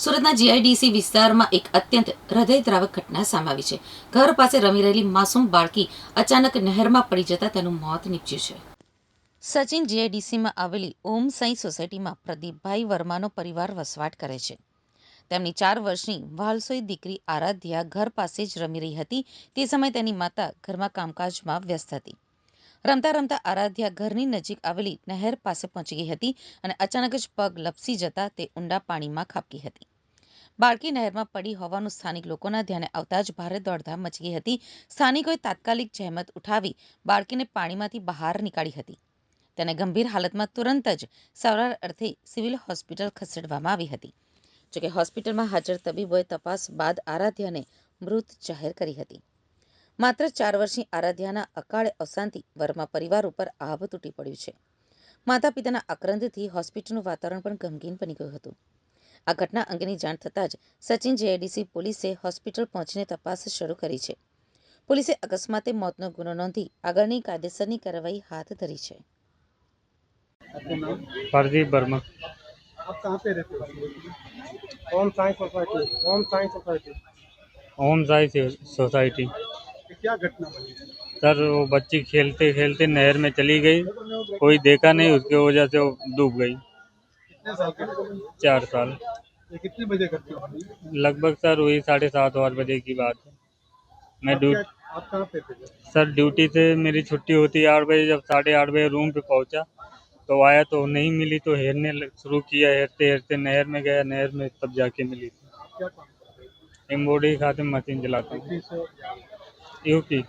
સુરતના જીઆઈડીસી વિસ્તારમાં એક અત્યંત હૃદયદ્રાવક ઘટના સામે આવી છે। ઘર પાસે રમી રહેલી માસૂમ બાળકી અચાનક નહેરમાં પડી જતા તેનું મોત નીપજ્યું છે। સચિન જીઆઈડીસીમાં આવેલી ઓમ સાઈ સોસાયટીમાં પ્રદીપભાઈ વર્માનો પરિવાર વસવાટ કરે છે। તેમની 4 વર્ષની વહાલસોઈ દીકરી આરાધ્યા ઘર પાસે જ રમી રહી હતી। તે સમયે તેની માતા ઘરમાં કામકાજમાં વ્યસ્ત હતી। રમતા રમતા આરાધ્યા ઘરની નજીક આવેલી નહેર પાસે પહોંચી ગઈ હતી અને અચાનક જ પગ લપસી જતા તે ઊંડા પાણીમાં ખાબકી હતી। બાળકી નહેરમાં પડી હોવાનું સ્થાનિક લોકોના ધ્યાને આવતા જ ભારે દોડધામ મચી ગઈ હતી। સ્થાનિકોએ તાત્કાલિક જહેમત ઉઠાવી બાળકીને પાણીમાંથી બહાર નીકાળી હતી। તેને ગંભીર હાલતમાં તુરંત જ સારવાર અર્થે સિવિલ હોસ્પિટલ ખસેડવામાં આવી હતી। જોકે હોસ્પિટલમાં હાજર તબીબોએ તપાસ બાદ આરાધ્યાને મૃત જાહેર કરી હતી। માત્ર 4 વર્ષની આરાધ્યાના અકાળે અવસાનથી વર્મા પરિવાર ઉપર આભ તૂટી પડ્યું છે। માતા પિતાના આક્રંદથી હોસ્પિટલનું વાતાવરણ પણ ગમગીન બની ગયું હતું। આ ઘટના અંગેની જાણ થતાં જ સચિન જીઆઈડીસી પોલીસે હોસ્પિટલ પહોંચીને તપાસ શરૂ કરી છે। પોલીસે અકસ્માતે મોતનો ગુનો નોંધી આગળની કાયદેસરની કાર્યવાહી હાથ ધરી છે। प्रदीप वर्मा। आप कहाँ पे रहते हो? ओम साई सोसाइटी। ओम साई सोसाइटी। ओम साई सोसाइटी। ये क्या घटना बनी? सर वो बच्ची खेलते खेलते नहर में चली गई, कोई देखा नहीं, उसकी वजह से वो डूब गई। कितने साल की? 4 साल। ये कितने बजे घटना बनी? लगभग सर वही 7:30-8 बजे की बात है। मैं आप कहाँ पे थे? सर ड्यूटी से मेरी छुट्टी होती है 8 बजे। जब 8:30 बजे रूम पे पहुंचा तो आया तो नहीं मिली, तो शुरू किया। हेरते हेरते नहर में गया, नहर में तब जाके मिली थी। क्या काम करते एम्ब्रॉयडरी खाते मशीन चलाता हूँ। हो? यूपी।